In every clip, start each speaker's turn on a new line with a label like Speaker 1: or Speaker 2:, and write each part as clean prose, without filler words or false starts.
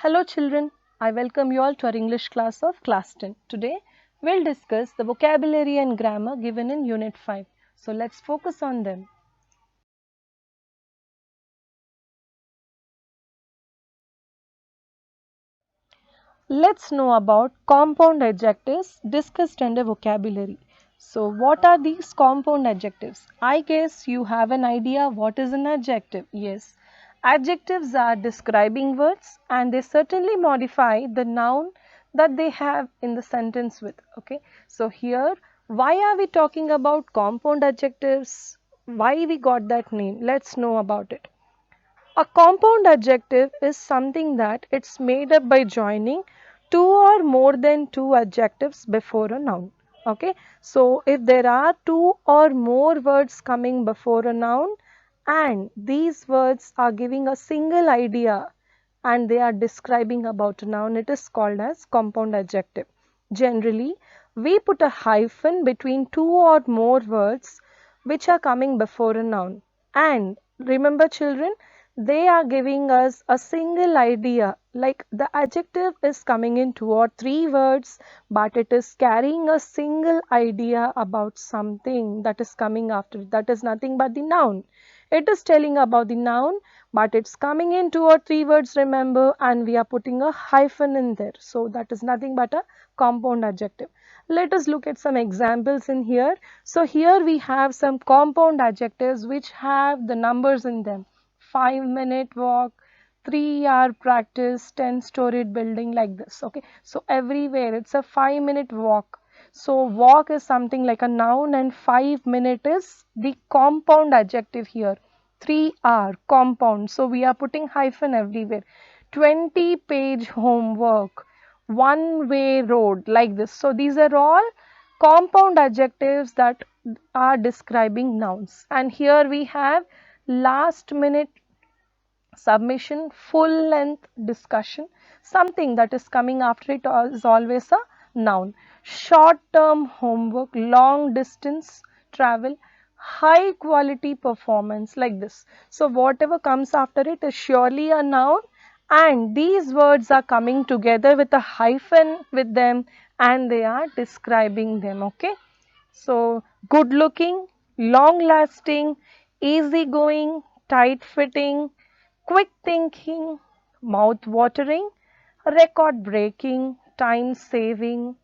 Speaker 1: Hello children, I welcome you all to our English class of class 10. Today we'll discuss the vocabulary and grammar given in unit 5. So let's focus on them. Let's know about compound adjectives discussed under vocabulary. So what are these compound adjectives? I guess you have an idea what is an adjective. Yes, adjectives are describing words and they certainly modify the noun that they have in the sentence with. Okay, so here why are we talking about compound adjectives? Why we got that name? Let's know about it. A compound adjective is something that it's made up by joining two or more than two adjectives before a noun. Okay, so if there are two or more words coming before a noun and these words are giving a single idea and they are describing about a noun, it is called as compound adjective. Generally, we put a hyphen between two or more words which are coming before a noun. And remember children, they are giving us a single idea, like the adjective is coming in two or three words, but it is carrying a single idea about something that is coming after it. That is nothing but the noun. It is telling about the noun, but it's coming in two or three words, remember, and we are putting a hyphen in there. So that is nothing but a compound adjective. Let us look at some examples in here. So here we have some compound adjectives which have the numbers in them. 5-minute walk, 3-hour practice, 10-storied building, like this. Okay, so everywhere it's a 5-minute walk. So walk is something like a noun and 5-minute is the compound adjective here. 3-hour compound. So we are putting hyphen everywhere. 20-page homework, one-way road, like this. So these are all compound adjectives that are describing nouns. And here we have last minute submission, full length discussion, something that is coming after it is always a noun. Short term homework, long distance travel, high quality performance, like this. So whatever comes after it is surely a noun and these words are coming together with a hyphen with them and they are describing them. Okay, so good looking, long lasting, easy going, tight fitting, quick thinking, mouth watering, record breaking, time saving,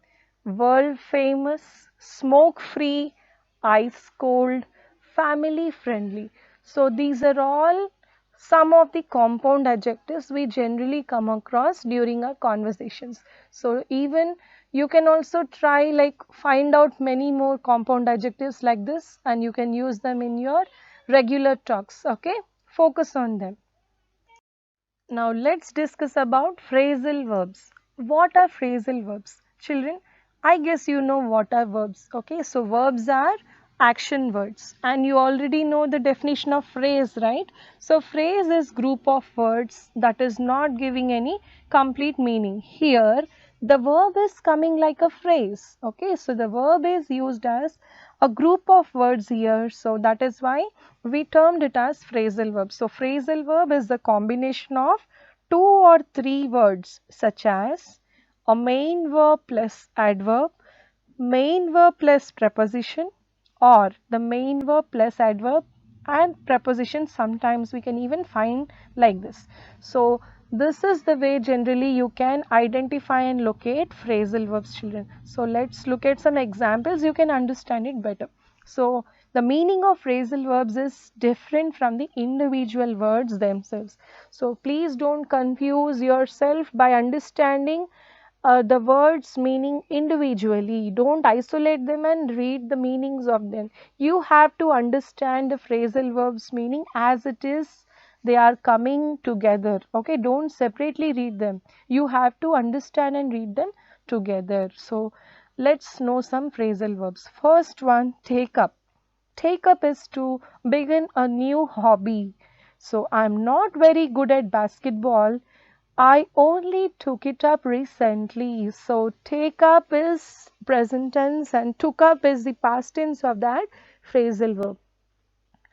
Speaker 1: world famous, smoke free, ice cold, family friendly. So these are all some of the compound adjectives we generally come across during our conversations. So even you can also try like find out many more compound adjectives like this and you can use them in your regular talks. Okay, focus on them. Now let's discuss about phrasal verbs. What are phrasal verbs? Children, I guess you know what are verbs. Okay, so verbs are action words and you already know the definition of phrase, right? So phrase is group of words that is not giving any complete meaning. Here the verb is coming like a phrase. Okay, so the verb is used as a group of words here, so that is why we termed it as phrasal verb. So phrasal verb is the combination of two or three words such as a main verb plus adverb, main verb plus preposition, or the main verb plus adverb and preposition. Sometimes we can even find like this. So this is the way generally you can identify and locate phrasal verbs, children. So let's look at some examples, you can understand it better. So the meaning of phrasal verbs is different from the individual words themselves. So please don't confuse yourself by understanding the words meaning individually. Don't isolate them and read the meanings of them. You have to understand the phrasal verbs meaning as it is. They are coming together. Okay, don't separately read them. You have to understand and read them together. So let's know some phrasal verbs. First one, take up. Take up is to begin a new hobby. So I'm not very good at basketball. I only took it up recently. So take up is present tense and took up is the past tense of that phrasal verb.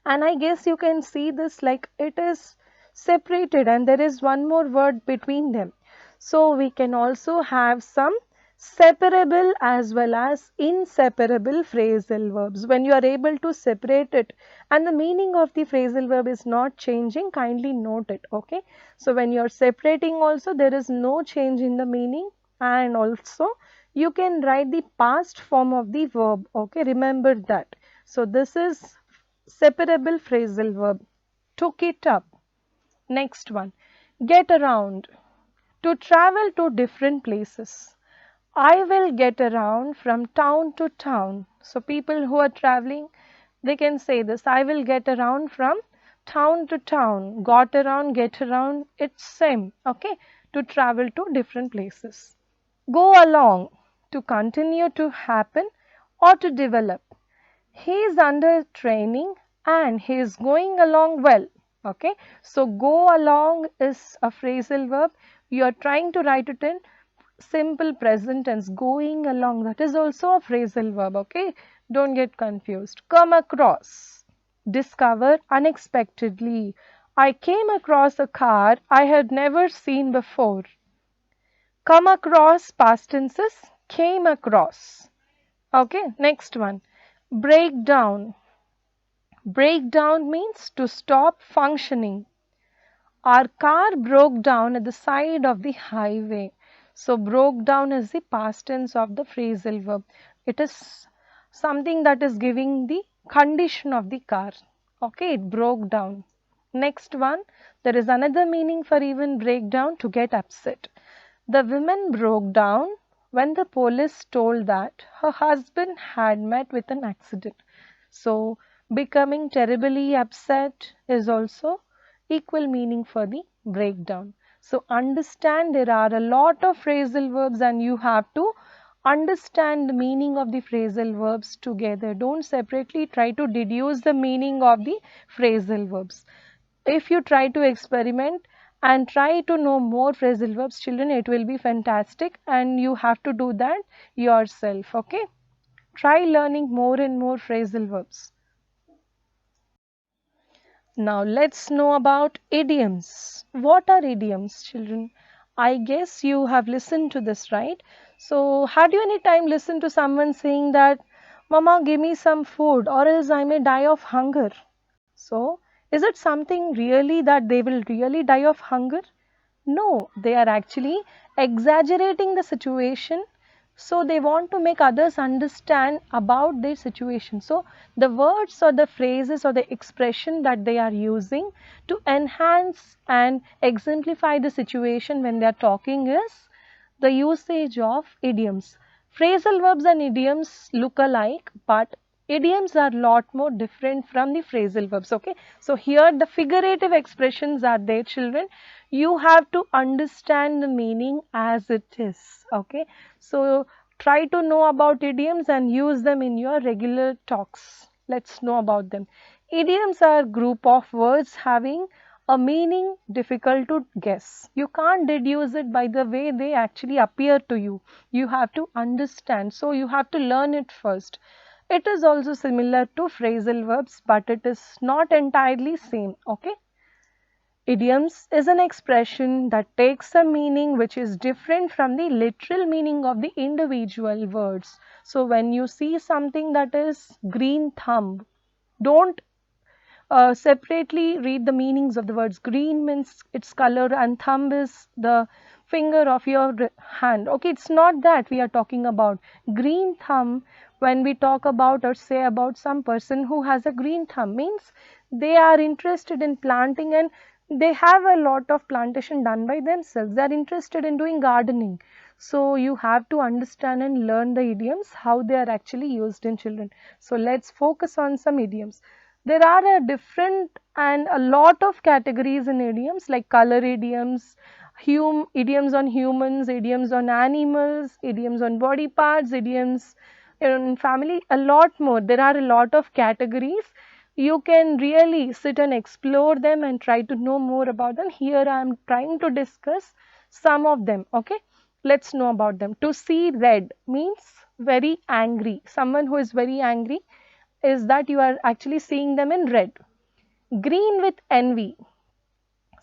Speaker 1: And I guess you can see this like it is separated and there is one more word between them. So we can also have some separable as well as inseparable phrasal verbs. When you are able to separate it and the meaning of the phrasal verb is not changing, kindly note it, okay. So when you are separating also, there is no change in the meaning, and also you can write the past form of the verb, okay, remember that. So this is separable phrasal verb. Took it up. Next one, get around. To travel to different places. I will get around from town to town. So people who are traveling, they can say this, I will get around from town to town. Got around, get around, it's same, okay, to travel to different places. Go along, to continue to happen or to develop. He is under training and he is going along well, okay. So go along is a phrasal verb. You are trying to write it in simple present tense, going along, that is also a phrasal verb, okay. Don't get confused. Come across, discover unexpectedly. I came across a car I had never seen before. Come across, past tenses, came across, okay. Next one, break down. Break down means to stop functioning. Our car broke down at the side of the highway. So broke down is the past tense of the phrasal verb. It is something that is giving the condition of the car. Okay, it broke down. Next one, there is another meaning for even breakdown, to get upset. The woman broke down when the police told that her husband had met with an accident. So becoming terribly upset is also equal meaning for the breakdown. So understand there are a lot of phrasal verbs and you have to understand the meaning of the phrasal verbs together. Don't separately try to deduce the meaning of the phrasal verbs. If you try to experiment and try to know more phrasal verbs, children, it will be fantastic and you have to do that yourself, okay. Try learning more and more phrasal verbs. Now let's know about idioms. What are idioms, children? I guess you have listened to this, right? So had you any time listened to someone saying that, Mama, give me some food or else I may die of hunger? So is it something really that they will really die of hunger? No, they are actually exaggerating the situation. So they want to make others understand about their situation. So the words or the phrases or the expression that they are using to enhance and exemplify the situation when they are talking is the usage of idioms. Phrasal verbs and idioms look alike, but idioms are lot more different from the phrasal verbs, okay. So here the figurative expressions are there, children. You have to understand the meaning as it is, okay. So try to know about idioms and use them in your regular talks. Let's know about them. Idioms are group of words having a meaning difficult to guess. You can't deduce it by the way they actually appear to you. You have to understand. So you have to learn it first. It is also similar to phrasal verbs, but it is not entirely same, okay. Idioms is an expression that takes a meaning which is different from the literal meaning of the individual words. So when you see something that is green thumb, don't separately read the meanings of the words. Green means its color and thumb is the finger of your hand. Okay, it's not that we are talking about. Green thumb, when we talk about or say about some person who has a green thumb, means they are interested in planting and they have a lot of plantation done by themselves. They are interested in doing gardening. So you have to understand and learn the idioms, how they are actually used in children. So let's focus on some idioms. There are a different and a lot of categories in idioms, like color idioms, idioms on humans, idioms on animals, idioms on body parts, idioms in family, a lot more. There are a lot of categories. You can really sit and explore them and try to know more about them. Here I am trying to discuss some of them, okay. Let's know about them. To see red means very angry. Someone who is very angry is that you are actually seeing them in red. Green with envy.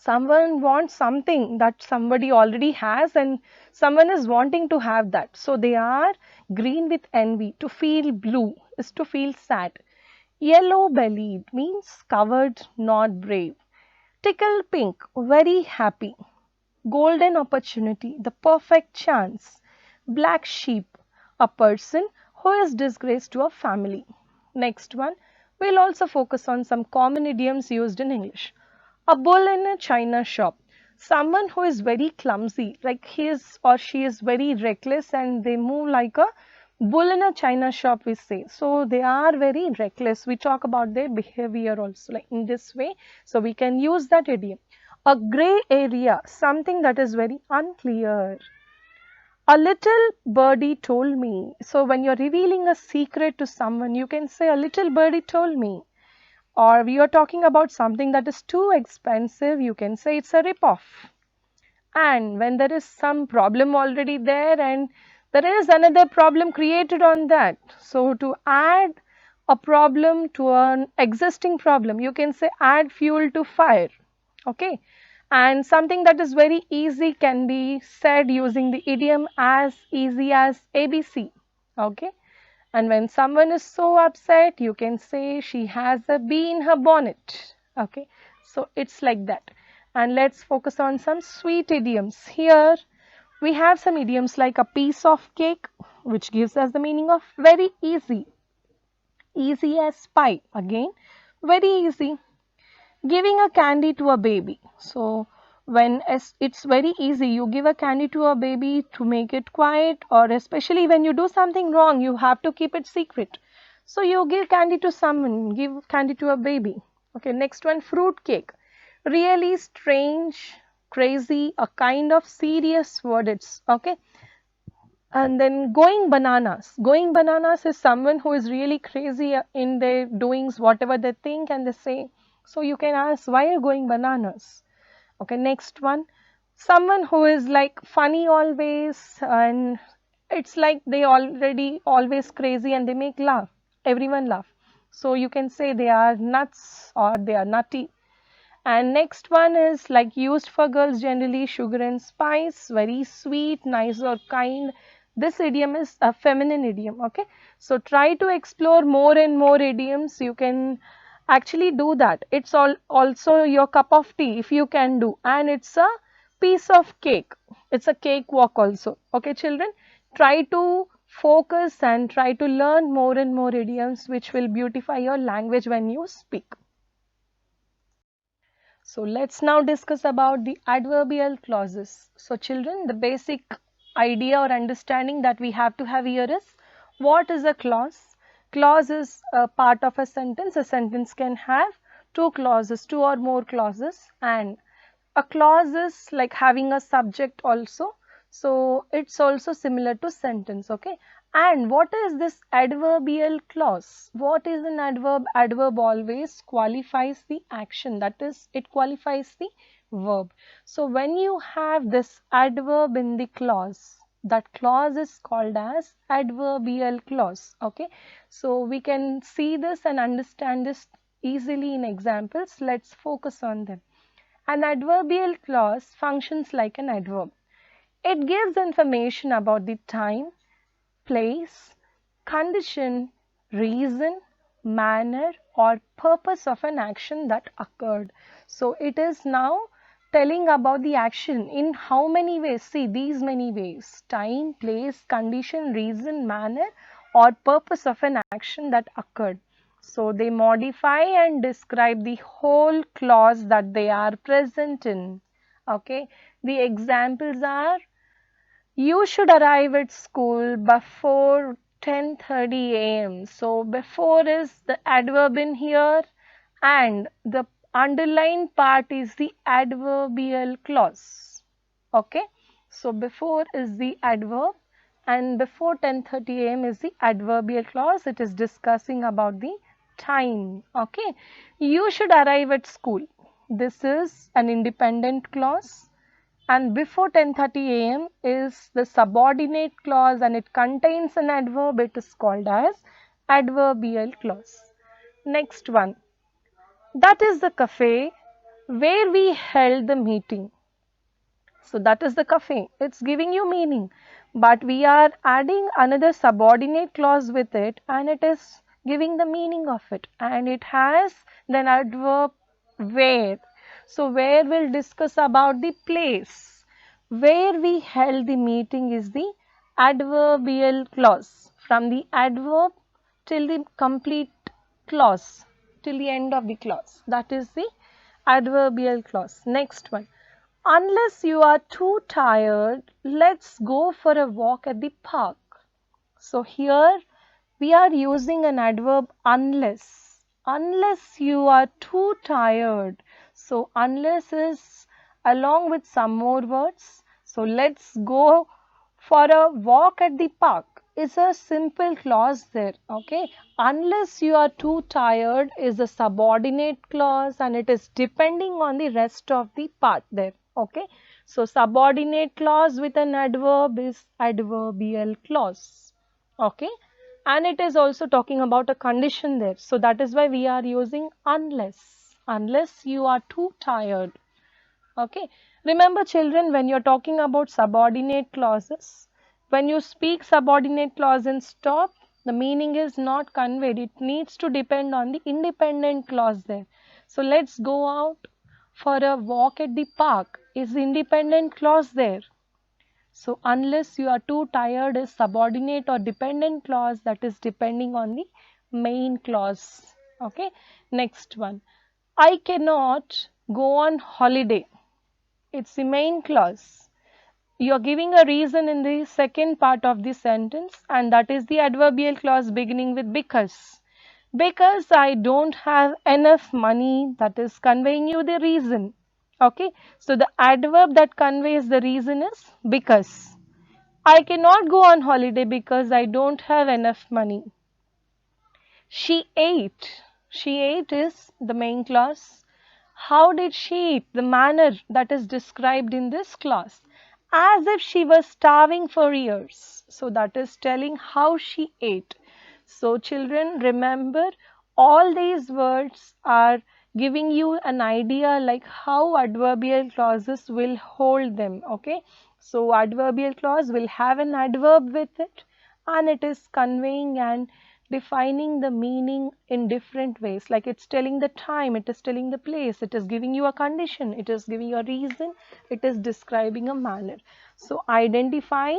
Speaker 1: Someone wants something that somebody already has and someone is wanting to have that. So they are green with envy. To feel blue is to feel sad. Yellow bellied means covered, not brave. Tickle pink, very happy. Golden opportunity, the perfect chance. Black sheep, a person who is disgrace to a family. Next one, we'll also focus on some common idioms used in English. A bull in a china shop, someone who is very clumsy, like he is or she is very reckless and they move like a bull in a china shop, we say. So they are very reckless. We talk about their behavior also like in this way. So we can use that idiom. A gray area, something that is very unclear. A little birdie told me. So when you're revealing a secret to someone, you can say a little birdie told me. Or we are talking about something that is too expensive, you can say it's a rip-off. And when there is some problem already there and there is another problem created on that. So to add a problem to an existing problem, you can say add fuel to fire. Okay. And something that is very easy can be said using the idiom as easy as ABC. Okay. And when someone is so upset, you can say she has a bee in her bonnet. Okay, so it's like that. And let's focus on some sweet idioms. Here we have some idioms like a piece of cake, which gives us the meaning of very easy. Easy as pie. Again, very easy. Giving a candy to a baby. So when it's very easy, you give a candy to a baby to make it quiet, or especially when you do something wrong, you have to keep it secret. So you give candy to someone, give candy to a baby. Okay, next one, fruit cake. Really strange, crazy, a kind of serious word. It's okay. And then going bananas. Going bananas is someone who is really crazy in their doings, whatever they think and they say. So you can ask, why are you going bananas? Okay, next one. Someone who is like funny always and it's like they already always crazy and they make laugh. Everyone laugh. So you can say they are nuts or they are nutty. And next one is like used for girls generally, sugar and spice, very sweet, nice or kind. This idiom is a feminine idiom, okay? So try to explore more and more idioms. You can actually do that. It's all also your cup of tea if you can do. And it's a piece of cake. It's a cake walk also. Okay, children? Try to focus and try to learn more and more idioms which will beautify your language when you speak. So let's now discuss about the adverbial clauses. So children, the basic idea or understanding that we have to have here is what is a clause? Clause is a part of a sentence. A sentence can have two clauses, two or more clauses, and a clause is like having a subject also. So it's also similar to sentence, okay? And what is this adverbial clause? What is an adverb? Adverb always qualifies the action, that is, it qualifies the verb. So when you have this adverb in the clause, that clause is called as adverbial clause, okay? So we can see this and understand this easily in examples. Let's focus on them. An adverbial clause functions like an adverb. It gives information about the time, place, condition, reason, manner or purpose of an action that occurred. So it is now telling about the action in how many ways? See, these many ways: time, place, condition, reason, manner or purpose of an action that occurred. So they modify and describe the whole clause that they are present in. Okay, the examples are: you should arrive at school before 10:30 a.m. So before is the adverb in here and the underlined part is the adverbial clause. Okay. So before is the adverb and before 10:30 a.m. is the adverbial clause. It is discussing about the time. Okay. You should arrive at school. This is an independent clause. And before 10:30 a.m. is the subordinate clause and it contains an adverb. It is called as adverbial clause. Next one. That is the cafe where we held the meeting. So that is the cafe. It's giving you meaning. But we are adding another subordinate clause with it and it is giving the meaning of it. And it has the adverb where. So where we'll discuss about the place. Where we held the meeting is the adverbial clause. From the adverb till the complete clause, till the end of the clause. That is the adverbial clause. Next one. Unless you are too tired, let's go for a walk at the park. So here we are using an adverb unless. Unless you are too tired. So unless is along with some more words. So let's go for a walk at the park is a simple clause there. Okay, unless you are too tired is a subordinate clause and it is depending on the rest of the part there. Okay, so subordinate clause with an adverb is adverbial clause. Okay, and it is also talking about a condition there, so that is why we are using unless you are too tired. Okay, remember children, when you're talking about subordinate clauses, when you speak subordinate clause and stop, the meaning is not conveyed, it needs to depend on the independent clause there. So let's go out for a walk at the park is independent clause there. So unless you are too tired is subordinate or dependent clause that is depending on the main clause. Okay, next one. I cannot go on holiday. It's the main clause. You are giving a reason in the second part of the sentence and that is the adverbial clause beginning with because. Because I don't have enough money, that is conveying you the reason. Okay, so the adverb that conveys the reason is because. I cannot go on holiday because I don't have enough money. She ate. She ate is the main clause. How did she eat? The manner that is described in this clause. As if she was starving for years. So that is telling how she ate. So children, remember all these words are giving you an idea like how adverbial clauses will hold them. Okay. So adverbial clause will have an adverb with it and it is conveying and defining the meaning in different ways, like it's telling the time, it is telling the place, it is giving you a condition, it is giving you a reason, it is describing a manner. So identify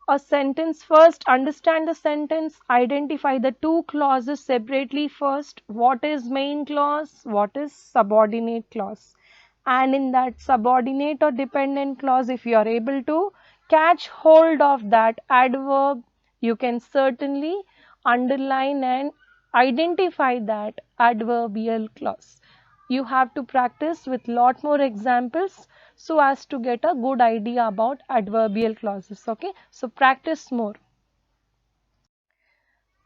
Speaker 1: a sentence first, understand the sentence, identify the two clauses separately first, what is main clause, what is subordinate clause, and in that subordinate or dependent clause, if you are able to catch hold of that adverb, you can certainly underline and identify that adverbial clause. You have to practice with lot more examples so as to get a good idea about adverbial clauses. Okay, so practice more.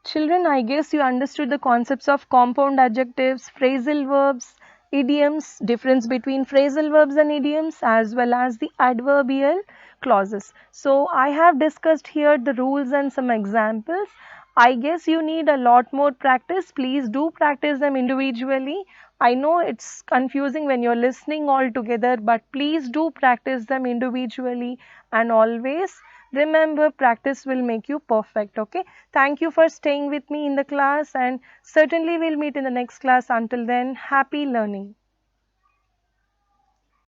Speaker 1: Children, I guess you understood the concepts of compound adjectives, phrasal verbs, idioms, difference between phrasal verbs and idioms, as well as the adverbial clauses. So I have discussed here the rules and some examples. I guess you need a lot more practice. Please do practice them individually. I know it's confusing when you're listening all together, but please do practice them individually and always remember practice will make you perfect. Okay, thank you for staying with me in the class and certainly we'll meet in the next class. Until then, happy learning.